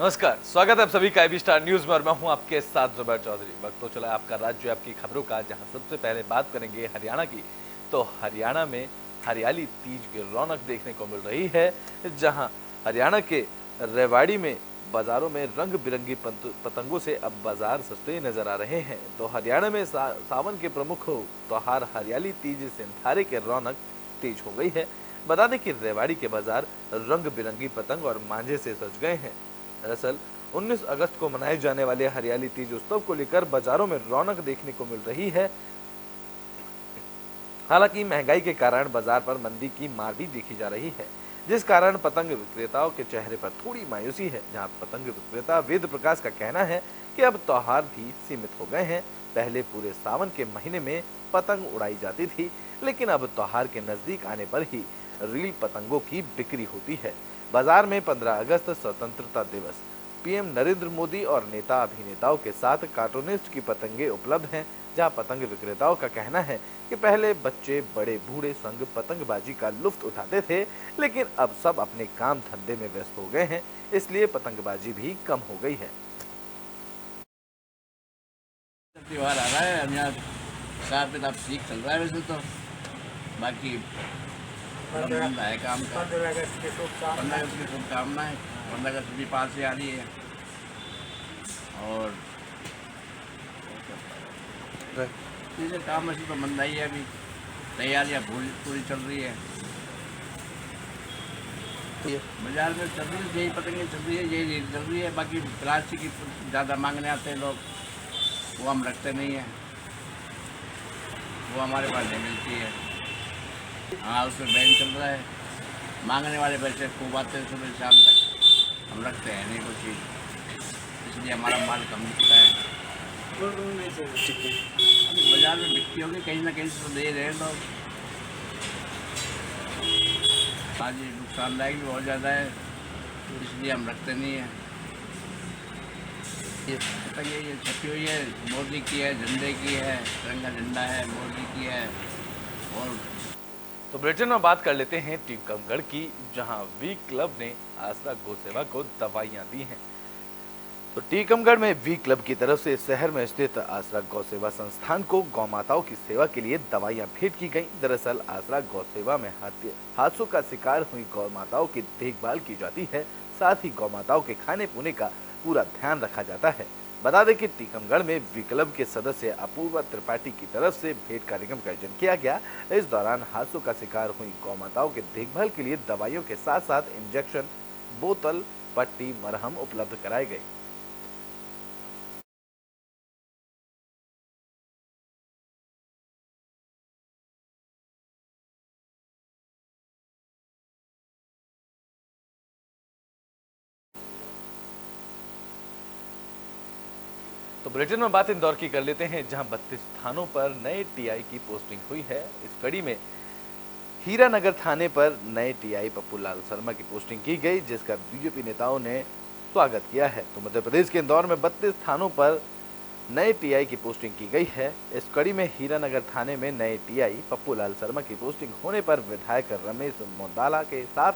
नमस्कार, स्वागत है आप सभी का IB स्टार न्यूज में और मैं हूं आपके साथ जुबैर चौधरी। वक्त तो चला आपका राज्य आपकी खबरों का, जहां सबसे पहले बात करेंगे हरियाणा की। तो हरियाणा में हरियाली तीज की रौनक देखने को मिल रही है, जहां हरियाणा के रेवाड़ी में बाजारों में रंग बिरंगी पतंगों से अब बाजार सजते नजर आ रहे हैं। तो हरियाणा में सावन के प्रमुख त्योहार हरियाली तीज सिंथारे के रौनक तेज हो गई है। बता दें कि रेवाड़ी के बाजार रंग बिरंगी पतंग और मांझे से सज गए हैं। दरअसल 19 अगस्त को मनाए जाने वाले हरियाली तीज उत्सव को लेकर बाजारों में रौनक देखने को मिल रही है। हालांकि महंगाई के कारण बाजार पर मंदी की मार भी देखी जा रही है, जिस कारण पतंग विक्रेताओं के चेहरे पर थोड़ी मायूसी है। जहां पतंग विक्रेता वेद प्रकाश का कहना है कि अब त्योहार भी सीमित हो गए हैं। पहले पूरे सावन के महीने में पतंग उड़ाई जाती थी, लेकिन अब त्योहार के नजदीक आने पर ही रील पतंगों की बिक्री होती है। बाजार में 15 अगस्त स्वतंत्रता दिवस, पीएम नरेंद्र मोदी और नेता अभिनेताओं के साथ कार्टूनिस्ट की पतंगे उपलब्ध हैं। जहां पतंग विक्रेताओं का कहना है कि पहले बच्चे बड़े बूढ़े संग पतंगबाजी का लुत्फ उठाते थे, लेकिन अब सब अपने काम धंधे में व्यस्त हो गए हैं, इसलिए पतंगबाजी भी कम हो गई है। त्योहार आ रहा है, हम यहाँ साथ में ठीक चल रहा है वैसे तो। बाकी है काम का 15 अगस्त की शुभकामनाएं। 15 अगस्त भी पास से आ रही है और ये काम वैसे तो मंदाई है, अभी तैयारियां पूरी चल रही है। बाजार में चल रही है, यही पतंगे चल रही है, यही चल रही है। बाकी प्लास्टिक की ज़्यादा मांगने आते हैं लोग, वो हम रखते नहीं हैं, वो हमारे पास नहीं मिलती है। हाँ, उसमें बैन चल रहा है, मांगने वाले पैसे खूब आते हैं सुबह शाम तक, हम रखते हैं नहीं कोई चीज़, इसलिए हमारा माल कम बिकता है। बाजार में बिकती होगी कहीं ना कहीं से तो दे रहे हैं लोग। आज ये नुकसानदायक भी बहुत ज़्यादा है, इसलिए हम रखते नहीं हैं। ये छपी हुई है, मोदी की है, झंडे की है, तिरंगा झंडा है, मोदी की है। और तो बुलेटिन में बात कर लेते हैं टीकमगढ़ की, जहां वी क्लब ने आसरा गौ सेवा को दवाइयां दी हैं। तो टीकमगढ़ में वी क्लब की तरफ से शहर में स्थित आसरा गौ सेवा संस्थान को गौ माताओं की सेवा के लिए दवाइयां भेंट की गईं। दरअसल आसरा गौ सेवा में हादसों का शिकार हुई गौ माताओं की देखभाल की जाती है, साथ ही गौ माताओं के खाने पीने का पूरा ध्यान रखा जाता है। बता दें कि टीकमगढ़ में वी क्लब के सदस्य अपूर्वा त्रिपाठी की तरफ से भेंट कार्यक्रम का आयोजन किया गया। इस दौरान हादसों का शिकार हुई गौ माताओं के देखभाल के लिए दवाइयों के साथ साथ इंजेक्शन, बोतल, पट्टी, मरहम उपलब्ध कराए गए। तो बुलेटिन में बात इंदौर की कर लेते हैं, जहां 32 थानों पर नए टीआई की पोस्टिंग हुई है। इस कड़ी में हीरानगर थाने पर नए टीआई पप्पू लाल शर्मा की पोस्टिंग की गई, जिसका बीजेपी नेताओं ने स्वागत किया है। तो मध्य प्रदेश के इंदौर में 32 थानों पर नए टीआई की पोस्टिंग की गई है। इस कड़ी में हीरानगर थाने में नए टीआई पप्पू लाल शर्मा की पोस्टिंग होने पर विधायक रमेश मोदाला के साथ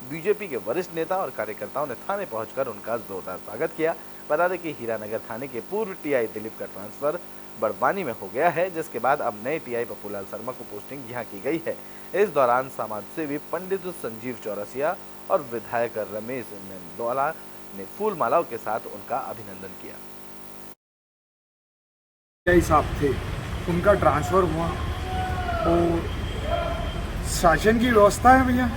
बीजेपी के वरिष्ठ नेता और कार्यकर्ताओं ने थाने पहुंचकर उनका जोरदार स्वागत किया। बता दें कि हीरानगर थाने के पूर्व टीआई दिलीप का ट्रांसफर बड़वानी में हो गया है, जिसके बाद अब नए टीआई पप्पू लाल शर्मा को पोस्टिंग यहां की गई है। इस दौरान समाजसेवी पंडित संजीव चौरसिया और विधायक रमेश मोदाला ने फूल मालाओं के साथ उनका अभिनंदन किया। साहब थे, उनका ट्रांसफ़र हुआ और शासन की व्यवस्था है भैया।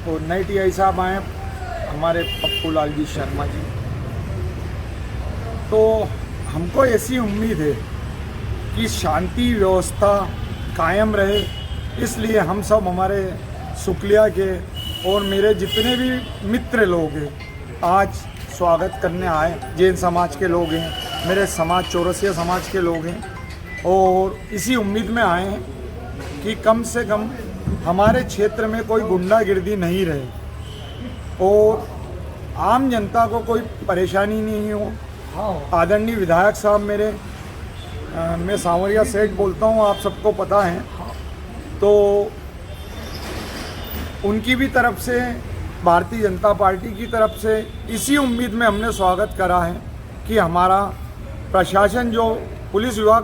और नए टीआई साहब आए हमारे पप्पू लाल जी शर्मा जी, तो हमको ऐसी उम्मीद है कि शांति व्यवस्था कायम रहे, इसलिए हम सब हमारे सुकलिया के और मेरे जितने भी मित्र लोग हैं आज स्वागत करने आए। जैन समाज के लोग हैं, मेरे समाज चौरसिया समाज के लोग हैं, और इसी उम्मीद में आए हैं कि कम से कम हमारे क्षेत्र में कोई गुंडागिर्दी नहीं रहे और आम जनता को कोई परेशानी नहीं हो। आदरणीय विधायक साहब मेरे, मैं सांवरिया सेठ बोलता हूँ, आप सबको पता है, तो उनकी भी तरफ से भारतीय जनता पार्टी की तरफ से इसी उम्मीद में हमने स्वागत करा है कि हमारा प्रशासन जो पुलिस विभाग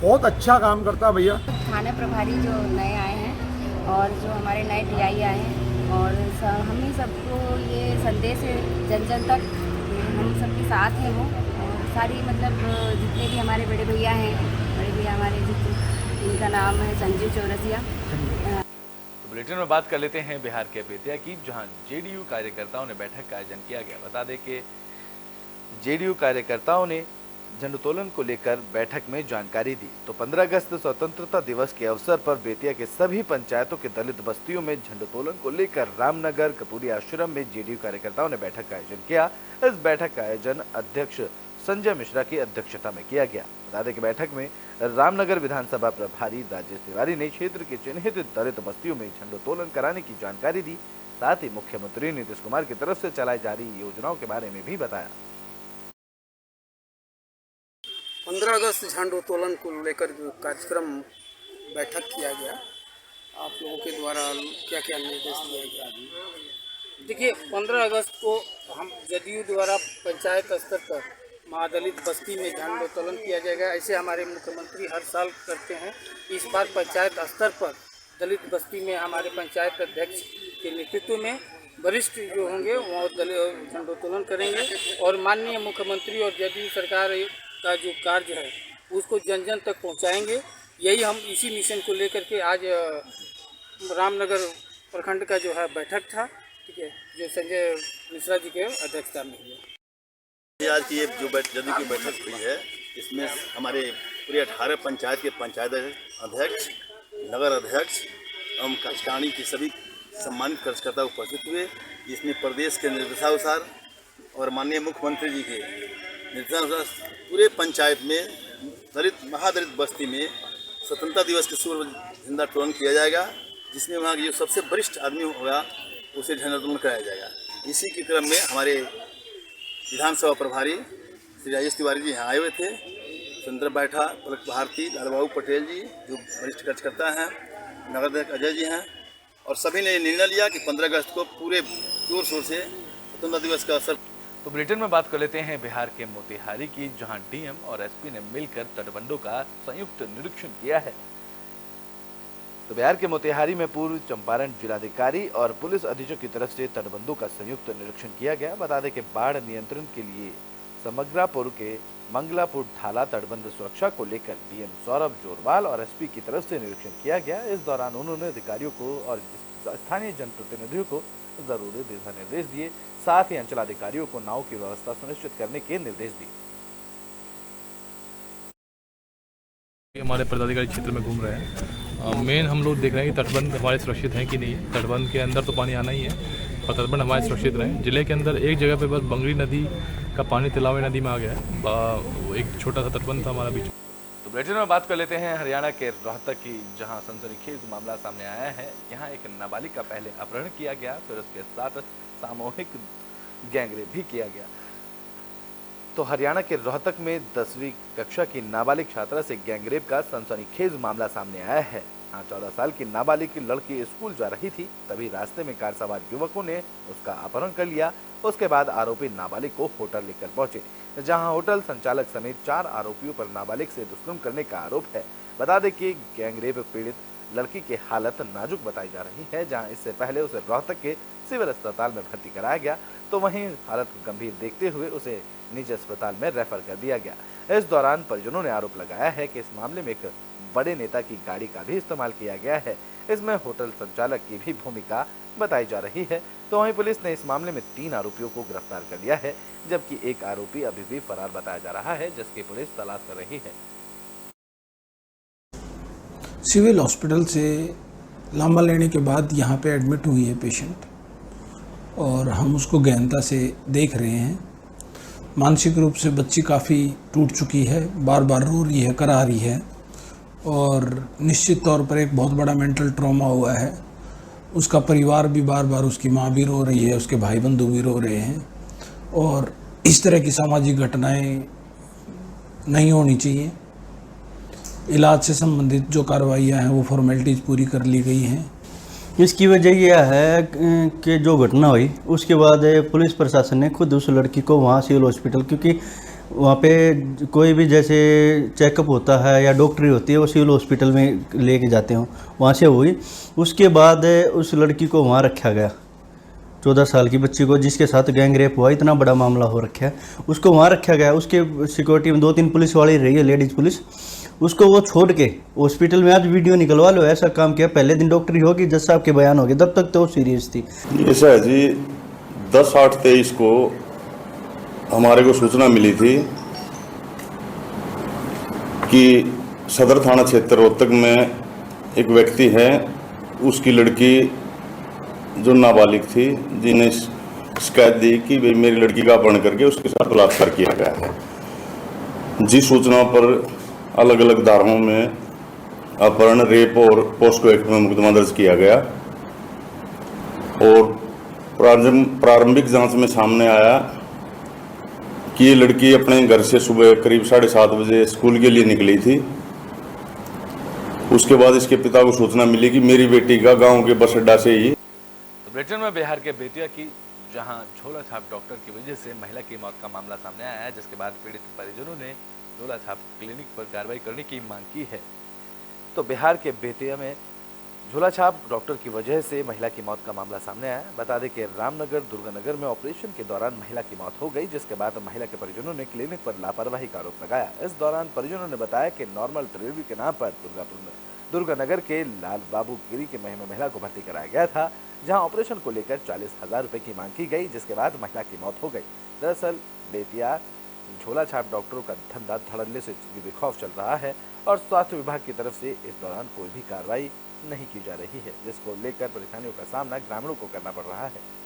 बहुत अच्छा काम करता है भैया। थाना प्रभारी जो नए आए हैं और जो हमारे नए टीआई आए हैं और हम ही सबको ये संदेश है जन जन तक हम सबके साथ हैं वो, और सारी मतलब जितने भी हमारे बड़े भैया हैं, बड़े भैया हमारे इनका नाम है संजीव चौरसिया। तो बुलेटिन में बात कर लेते हैं बिहार के बेतिया की, जहां जेडीयू कार्यकर्ताओं ने बैठक का आयोजन किया गया। बता दें कि जेडीयू कार्यकर्ताओं ने झंडोत्तोलन को लेकर बैठक में जानकारी दी। तो 15 अगस्त स्वतंत्रता दिवस के अवसर पर बेतिया के सभी पंचायतों के दलित बस्तियों में झंडोत्तोलन को लेकर रामनगर कपूरी आश्रम में जेडीयू कार्यकर्ताओं ने बैठक का आयोजन किया। इस बैठक का आयोजन अध्यक्ष संजय मिश्रा की अध्यक्षता में किया गया। बता दें कि बैठक में रामनगर विधानसभा प्रभारी राजेश तिवारी ने क्षेत्र के चिन्हित दलित बस्तियों में झंडोत्तोलन कराने की जानकारी दी। साथ ही मुख्यमंत्री नीतीश कुमार की तरफ से चलाई जा रही योजनाओं के बारे में भी बताया। 15 अगस्त झंडोत्तोलन को लेकर जो कार्यक्रम बैठक किया गया, आप लोगों के द्वारा क्या क्या निर्देश दिया गया? देखिए, 15 अगस्त को हम जदयू द्वारा पंचायत स्तर पर महादलित बस्ती में झंडोत्तोलन किया जाएगा। ऐसे हमारे मुख्यमंत्री हर साल करते हैं। इस बार पंचायत स्तर पर दलित बस्ती में हमारे पंचायत अध्यक्ष के नेतृत्व में वरिष्ठ जो होंगे वो झंडोत्तोलन करेंगे और माननीय मुख्यमंत्री और जदयू सरकार का जो कार्य है उसको जन जन तक पहुंचाएंगे। यही हम इसी मिशन को लेकर के आज रामनगर प्रखंड का जो है बैठक था, ठीक है, जो संजय मिश्रा जी के अध्यक्षता में हुआ। आज की ये जो जदयू की बैठक हुई है, इसमें हमारे पूरे 18 पंचायत के पंचायत अध्यक्ष, नगर अध्यक्ष एवं कार्यकारिणी के सभी सम्मानित कार्यकर्ता उपस्थित हुए। इसमें प्रदेश के निर्देशानुसार और माननीय मुख्यमंत्री जी के निर्देशानुसार पूरे पंचायत में दलित महादलित बस्ती में स्वतंत्रता दिवस के पूर्व झंडोत्तोलन किया जाएगा, जिसमें वहाँ के जो सबसे वरिष्ठ आदमी होगा उसे झंडोत्तोलन कराया जाएगा। इसी के क्रम में हमारे विधानसभा प्रभारी श्री राजेश तिवारी जी यहाँ आए हुए थे। चंद्र बैठा, पलक भारती, लालबाबू पटेल जी जो वरिष्ठ कार्यकर्ता हैं, नगर अध्यक्ष अजय जी हैं, और सभी ने निर्णय लिया कि 15 अगस्त को पूरे जोर शोर से स्वतंत्रता दिवस का अवसर। तो बुलेटिन में बात कर लेते हैं बिहार के मोतिहारी की, जहां डीएम और एसपी ने मिलकर तटबंधों का संयुक्त निरीक्षण किया है। तो बिहार के मोतिहारी में पूर्व चंपारण जिलाधिकारी और पुलिस अधीक्षक की तरफ से तटबंधों का संयुक्त निरीक्षण किया गया। बता दें कि बाढ़ नियंत्रण के लिए समग्रापुर के मंगलापुर ढाला तटबंध सुरक्षा को लेकर डीएम सौरभ जोरवाल और एसपी की तरफ से निरीक्षण किया गया। इस दौरान उन्होंने अधिकारियों को और स्थानीय जनप्रतिनिधियों को जरूरी दिशा निर्देश दिए। साथ ही अंचलाधिकारियों को नाव की व्यवस्था सुनिश्चित करने के निर्देश दिए। हमारे पदाधिकारी क्षेत्र में घूम रहे हैं। मेन हम लोग देख रहे हैं कि तटबंध हमारे सुरक्षित हैं कि नहीं। तटबंध के अंदर तो पानी आना ही है और तटबंध हमारे सुरक्षित रहे। जिले के अंदर एक जगह पे बस बंगरी नदी का पानी तिलावे नदी में आ गया है। एक छोटा सा तटबंध था हमारा बीच। तो बुलेटिन में बात कर लेते हैं हरियाणा के रोहतक की, जहां सनसनीखेज मामला सामने आया है। यहां एक नाबालिग का पहले अपहरण किया गया, फिर उसके साथ सामूहिक गैंगरेप भी किया गया। तो हरियाणा के रोहतक में 10वीं कक्षा की नाबालिग छात्रा से गैंगरेप का सनसनीखेज मामला सामने आया है। 14 साल की नाबालिग की लड़की स्कूल जा रही थी, तभी रास्ते में कार सवार युवकों ने उसका अपहरण कर लिया। उसके बाद आरोपी नाबालिग को होटल लेकर पहुंचे, जहां होटल संचालक समेत 4 आरोपियों पर नाबालिग से दुष्कर्म करने का आरोप है। बता दें कि गैंगरेप पीड़ित लड़की की हालत नाजुक बताई जा रही है, जहां इससे पहले उसे रोहतक के सिविल अस्पताल में भर्ती कराया गया, तो वहीं हालत गंभीर देखते हुए उसे निजी अस्पताल में रेफर कर दिया गया। इस दौरान परिजनों ने आरोप लगाया है कि इस मामले में एक बड़े नेता की गाड़ी का भी इस्तेमाल किया गया है। इसमें होटल संचालक की भी भूमिका बताई जा रही है। तो वहीं पुलिस ने इस मामले में 3 आरोपियों को गिरफ्तार कर लिया है, जबकि एक आरोपी अभी भी फरार बताया जा रहा है, जिसकी पुलिस तलाश कर रही है। सिविल हॉस्पिटल से लामा लेने के बाद यहाँ पे एडमिट हुई है पेशेंट, और हम उसको गहनता से देख रहे हैं। मानसिक रूप से बच्ची काफ़ी टूट चुकी है, बार बार रो रही है, करा रही है, और निश्चित तौर पर एक बहुत बड़ा मेंटल ट्रॉमा हुआ है। उसका परिवार भी बार बार, उसकी माँ भी रो रही है, उसके भाई बंधु भी रो रहे हैं, और इस तरह की सामाजिक घटनाएं नहीं होनी चाहिए। इलाज से संबंधित जो कार्रवाइयाँ हैं वो फॉर्मेलिटीज़ पूरी कर ली गई हैं। इसकी वजह यह है कि जो घटना हुई उसके बाद पुलिस प्रशासन ने खुद उस लड़की को वहाँ सिविल हॉस्पिटल, क्योंकि वहाँ पे कोई भी जैसे चेकअप होता है या डॉक्टरी होती है वो सिविल हॉस्पिटल में लेके जाते हो, वहाँ से हुई। उसके बाद उस लड़की को वहाँ रखा गया, 14 साल की बच्ची को जिसके साथ गैंग रेप हुआ, इतना बड़ा मामला हो रखा है, उसको वहाँ रखा गया। उसके सिक्योरिटी में 2-3 पुलिस वाली रही है, लेडीज़ पुलिस, उसको वो छोड़ के हॉस्पिटल में आज वीडियो निकलवा लो, ऐसा काम किया। पहले दिन डॉक्टरी होगी, जज साहब के बयान हो गए, तब तक तो वो सीरियस थी। ऐसा है जी, 10/8/23 को हमारे को सूचना मिली थी कि सदर थाना क्षेत्र रोहतक में एक व्यक्ति है, उसकी लड़की जो नाबालिग थी, जिन्हें शिकायत दी कि भाई मेरी लड़की का अपहरण करके उसके साथ बलात्कार किया गया है। जिस सूचना पर अलग अलग धाराओं में अपहरण, रेप और पोस्को एक्ट में मुकदमा दर्ज किया गया और प्रारंभिक जांच में सामने आया कि ये लड़की अपने घर से सुबह करीब 7:30 बजे स्कूल के लिए निकली थी। उसके बाद इसके पिता को सूचना मिली कि मेरी बेटी का गांव के बस अड्डा से ही। तो ब्रिटेन में बिहार के बेतिया की जहां झोला छाप डॉक्टर की वजह से महिला की मौत का मामला सामने आया है, जिसके बाद पीड़ित परिजनों ने झोला छाप क्लिनिक पर कार्रवाई करने की मांग की है। तो बिहार के बेतिया में झोला छाप डॉक्टर की वजह से महिला की मौत का मामला सामने आया। बता दें कि रामनगर दुर्गानगर में ऑपरेशन के दौरान महिला की मौत हो गई, जिसके बाद महिला के परिजनों ने क्लिनिक पर लापरवाही का आरोप लगाया। इस दौरान परिजनों ने बताया कि नॉर्मल डिलीवरी के नाम पर दुर्गानगर के लाल बाबू गिरी के में महिला को भर्ती कराया गया था, जहां ऑपरेशन को लेकर 40,000 रुपए की मांग की गई, जिसके बाद महिला की मौत हो गई। दरअसल बेतिया झोला छाप डॉक्टरों का धंधा धड़ल्ले से बेखौफ चल रहा है और स्वास्थ्य विभाग की तरफ से इस दौरान कोई भी कार्रवाई नहीं की जा रही है, जिसको लेकर परेशानियों का सामना ग्रामीणों को करना पड़ रहा है।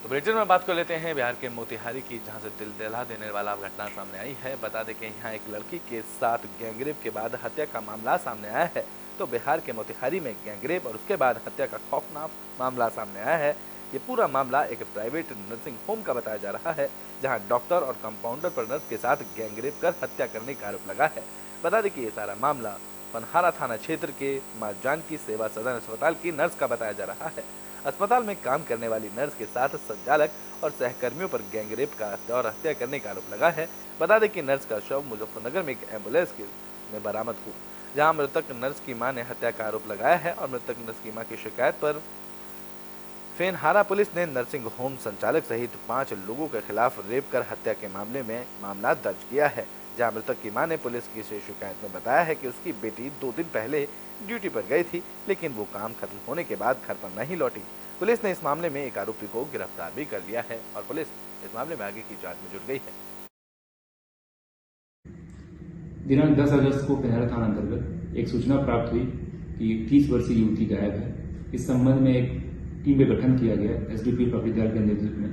तो ब्रिटेन में बात कर लेते हैं बिहार के मोतिहारी की, जहां से दिल दहला देने वाला घटना सामने आई है। बता दें कि यहां एक लड़की के साथ गैंगरेप के बाद हत्या का मामला सामने आया है। तो बिहार के मोतिहारी में गैंगरेप और उसके बाद हत्या का खौफनाक मामला सामने आया है। ये पूरा मामला एक प्राइवेट नर्सिंग होम का बताया जा रहा है, जहां डॉक्टर और कंपाउंडर पर नर्स के साथ गैंगरेप कर हत्या करने का आरोप लगा है। बता दें कि ये सारा मामला पनहारा थाना क्षेत्र के मां जानकी सेवा सदन अस्पताल की नर्स का बताया जा रहा है। अस्पताल में काम करने वाली नर्स के साथ संचालक और सहकर्मियों पर गैंगरेप का और हत्या करने का आरोप लगा है। बता दें कि नर्स का शव मुजफ्फरनगर में एक एम्बुलेंस में बरामद हुआ, जहां मृतक नर्स की मां ने हत्या का आरोप लगाया है और मृतक नर्स की मां की शिकायत पर फेनहारा पुलिस ने नर्सिंग होम संचालक सहित 5 लोगों के खिलाफ रेप कर हत्या के मामले में मामला दर्ज किया है। जहां मृतक की मां ने पुलिस की शिकायत में बताया है कि उसकी बेटी 2 दिन पहले ड्यूटी पर गई थी, लेकिन वो काम खत्म होने के बाद घर पर नहीं लौटी। पुलिस ने इस मामले में एक आरोपी को गिरफ्तार भी कर लिया है और पुलिस इस मामले में आगे की जांच में जुट गई है। दिनांक 10 अगस्त को फेनहारा थाना अंतर्गत एक सूचना प्राप्त हुई कि 30 वर्षीय युवती गायब है। इस संबंध में एक टीम का गठन किया गया एसडीपी पकड़ीदार के नेतृत्व में।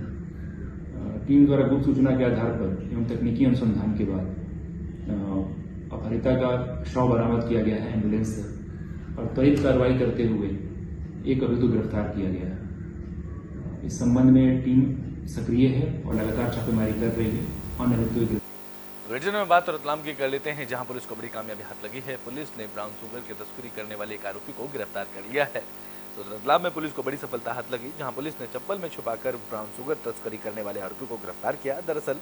टीम द्वारा गुप्त सूचना के आधार पर एवं तकनीकी अनुसंधान के बाद अपहरिता का शव बरामद किया गया है एम्बुलेंस से और त्वरित कार्रवाई करते हुए एक अभियुक्त को गिरफ्तार किया गया है। इस संबंध में टीम सक्रिय है और लगातार छापेमारी कर रही है और अभियुक्त। ब्रिटेन में बात रतलाम की कर लेते हैं, जहां पुलिस को बड़ी कामयाबी हाथ लगी है। पुलिस ने ब्राउन शुगर की तस्करी करने वाले एक आरोपी को गिरफ्तार कर लिया है। तो रतलाम में पुलिस को बड़ी सफलता हाथ लगी, जहां पुलिस ने चप्पल में छुपाकर ब्राउन शुगर तस्करी करने वाले आरोपी को गिरफ्तार किया। दरअसल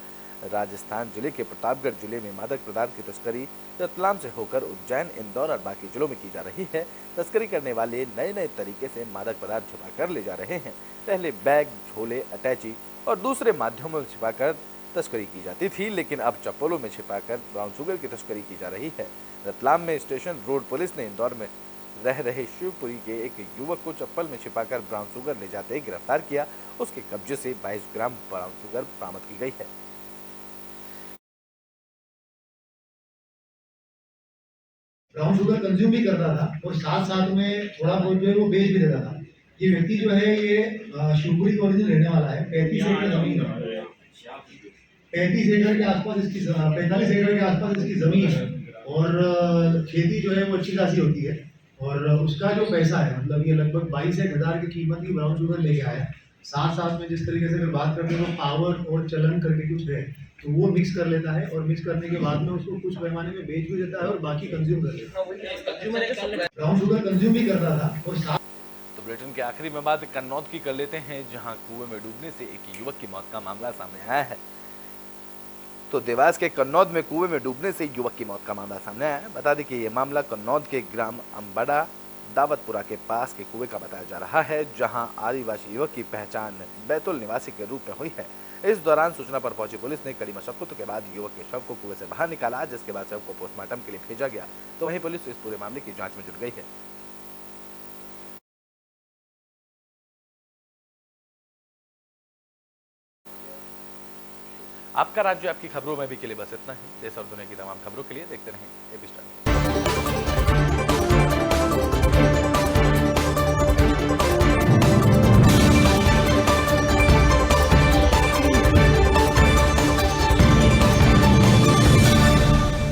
राजस्थान जिले के प्रतापगढ़ जिले में मादक पदार्थ की तस्करी रतलाम से होकर उज्जैन, इंदौर और बाकी जिलों में की जा रही है। तस्करी करने वाले नए नए तरीके से मादक पदार्थ छिपाकर ले जा रहे हैं। पहले बैग, झोले, अटैची और दूसरे माध्यमों में छिपाकर तस्करी की जाती थी, लेकिन अब चप्पलों में छिपाकर ब्राउन शुगर की तस्करी की जा रही है। रतलाम में स्टेशन रोड पुलिस ने इंदौर में रह रहे शिवपुरी के एक युवक को चप्पल में छिपाकर ब्राउन शुगर ले जाते गिरफ्तार किया। उसके कब्जे से 22 ग्राम ब्राउन शुगर बरामद की गई है। ब्राउन शुगर कंज्यूम भी करता था और साथ साथ में थोड़ा बहुत जो है वो बेच भी देता था। ये व्यक्ति जो है ये शिवपुरी का ओरिजिनल रहने वाला है। 35 एकड़ जमीन है, 35 एकड़ के आसपास इसकी 45 एकड़ के आसपास इसकी जमीन है और खेती जो है वो अच्छी खासी होती है। और उसका जो पैसा है, मतलब ये लगभग 22 हज़ार की कीमत की ब्राउन शुगर लेके आया। साथ साथ में जिस तरीके से अगर बात करते हैं तो पावर और चलन करके कुछ है, तो वो मिक्स कर लेता है और मिक्स करने के बाद में उसको कुछ पैमाने में बेच भी देता है और बाकी कंज्यूम कर लेता है। ब्राउन शुगर कंज्यूम भी करता था और साथ। तो बुलेटिन के आखिरी में बात कन्नौज की कर लेते हैं, जहां कुएं में डूबने से एक युवक की मौत का मामला सामने आया है। तो देवास के कन्नौज में कुएं में डूबने से युवक की मौत का मामला सामने आया है। बता दें कि ये मामला कन्नौज के ग्राम अंबाड़ा दावतपुरा के पास के कुएं का बताया जा रहा है, जहां आदिवासी युवक की पहचान बैतुल निवासी के रूप में हुई है। इस दौरान सूचना पर पहुंची पुलिस ने कड़ी मशक्कत के बाद युवक के शव को कुएं से बाहर निकाला, जिसके बाद शव को पोस्टमार्टम के लिए भेजा गया। तो वहीं पुलिस इस पूरे मामले की जांच में जुट गई है। आपका राज्य आपकी खबरों में भी के लिए बस इतना ही। देश और दुनिया की तमाम खबरों के लिए देखते रहें एबी स्टार।